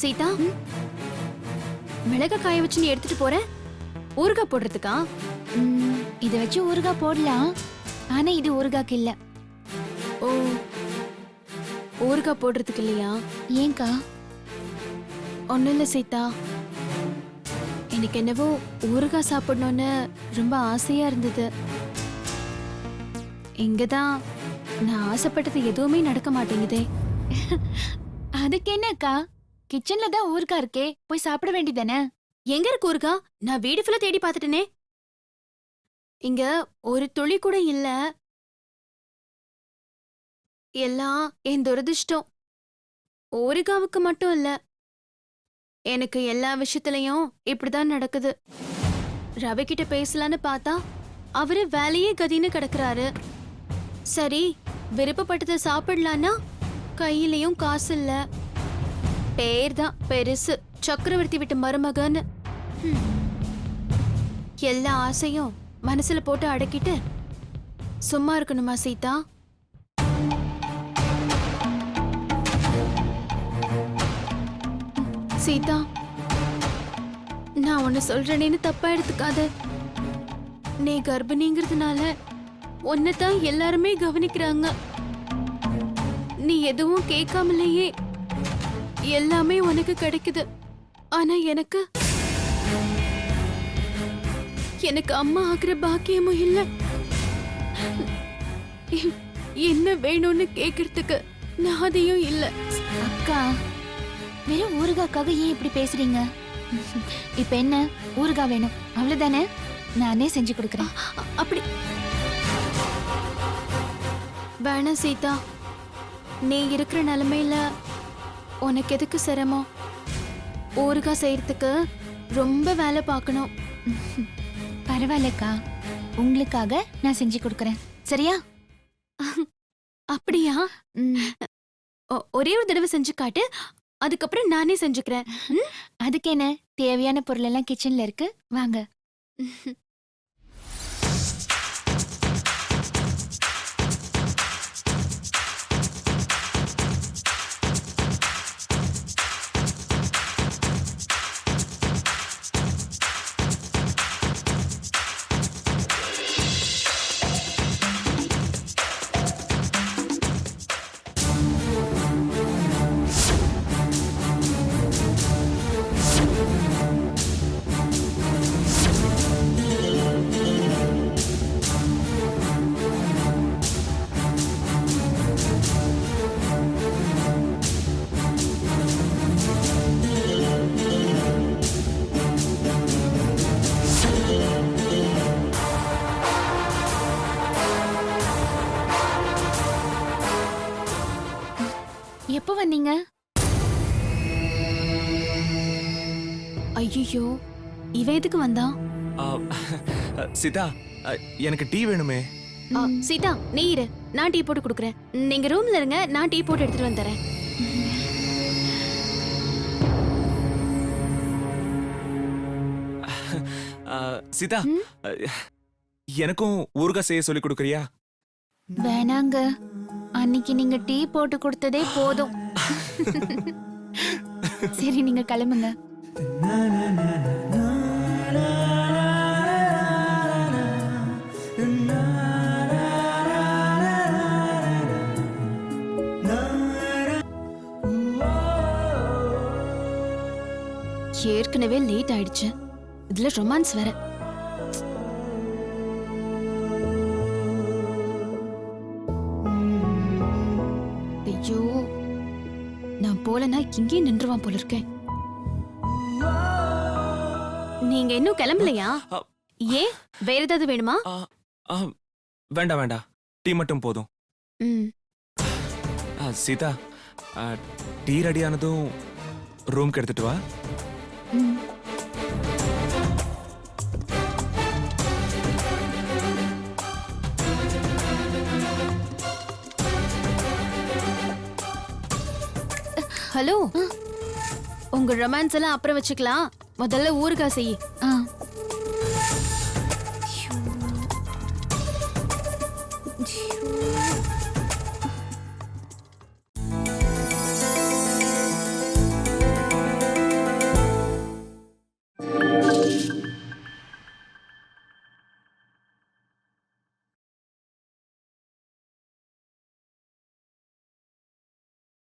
சீதா, மிளகா காய வச்சு நீ எடுத்துட்டு போற ஊறுகாய் போடுறதுக்கா? இதை வச்சு ஊறுகாய் போடலாம். ஆனா இது ஊறுகாய்க்கு இல்ல. ஓ, ஊறுகாய் போடுறதுக்கு இல்லையா? ஏன்க்கா? ஒன்னும் இல்ல சீதா, எனக்கு என்னவோ ஊறுகாய் சாப்பிடணும்னு ரொம்ப ஆசையா இருந்தது. இங்கதான் நான் ஆசைப்பட்டது எதுவுமே நடக்க மாட்டேங்குதே. அதுக்கு என்னக்கா, கிச்சன்ல தான் ஊறுகாய் இருக்கே, போய் சாப்பிட வேண்டியதானே? எங்க இருக்கு ஊறுகாய்? நான் வீடு ஃபுல்லா தேடி பார்த்துட்டேனே. இங்க ஒரு துளி கூட இல்ல. எல்லாம் என் துரதிர்ஷ்டம். ஊறுகாவுக்கு மட்டும் இல்ல, எனக்கு எல்லா விஷயத்திலயும் இப்படிதான் நடக்குது. ரவி கிட்ட பேசலான்னு பார்த்தா அவரு வேலையே கதின்னு கிடக்குறாரு. சரி, விருப்பப்பட்டதை சாப்பிடலான்னா கையிலயும் காசு இல்ல. பேர் தான் பெருசு, சக்கரவர்த்தி விட்டு மருமகன்னு. எல்லா ஆசையும் மனசுல போட்டு அடக்கிட்டு சும்மா இருக்கணுமா சீதா? சீதா, நான் ஒன்னு சொல்றேன்னு தப்பா எடுத்துக்காத. நீ கர்ப்பிணிங்கிறதுனால உன்னைத்தான் எல்லாருமே கவனிக்கிறாங்க. நீ எதுவும் கேட்காமலேயே எல்லாமே உனக்கு கிடைக்குது. ஆனா எனக்கு அம்மா ஆகிற பாக்கியமும் இல்ல. என்ன வேணும்னு கேக்குறதுக்கு நாதியும் இல்ல. அக்கா, வெறும் ஊறுகாய்க்காக ஏன் இப்படி பேசுறீங்க? இப்ப என்ன, ஊறுகாய் வேணும் அவ்வளவுதானே? நானே செஞ்சு கொடுக்கறேன். அப்படி வேணாம் சீதா, நீ இருக்கிற நிலைமையில உனக்கு எதுக்கு சிரமம்? ஊறுகாய் செய்யறதுக்கு ரொம்ப வேலை பார்க்கணும். பரவாயில்லக்கா, உங்களுக்காக நான் செஞ்சு கொடுக்கறேன், சரியா? அப்படியா? ஒரே ஒரு தடவை செஞ்சு காட்டு, அதுக்கப்புறம் நானே செஞ்சுக்கிறேன். அதுக்கு என்ன, தேவையான பொருள் எல்லாம் கிச்சன்ல இருக்கு, வாங்க. எப்போ வந்தீங்க? ஐயோ, இவன் எதுக்கு வந்தான்? சீதா, எனக்கு டீ வேணுமே. சீதா, நீ இரு, நான் டீ போட்டு கொடுக்குறேன். நீங்க ரூம்ல இருங்க, நான் டீ போட்டு எடுத்துட்டு வந்துறேன். சீதா, எனக்கும் ஊறுகாய் செய்ய சொல்லி கொடுக்குறியா? வேணாங்க, அன்னைக்கு நீங்க டீ போட்டு கொடுத்ததே போதும். சரி, நீங்க கிளம்புங்க. ஏற்கனவே லேட் ஆயிடுச்சு, இதுல ரொமான்ஸ் வேற. ஐயோ, நான் போலனா இங்கே நின்றுவான் போல இருக்கேன். நீங்க இன்னும் கிளம்பலையா? ஏன், வேற ஏதாவது வேணுமா? வேண்டாம் வேண்டாம், டீ மட்டும் போதும். சீதா, டீ ரெடி ஆனதும் ரூம்க்கு எடுத்துட்டு வா. ஹலோ, உங்க ரொமான்ஸ் எல்லாம் அப்புறம் வச்சுக்கலாம், முதல்ல ஊறுகாய் செய்.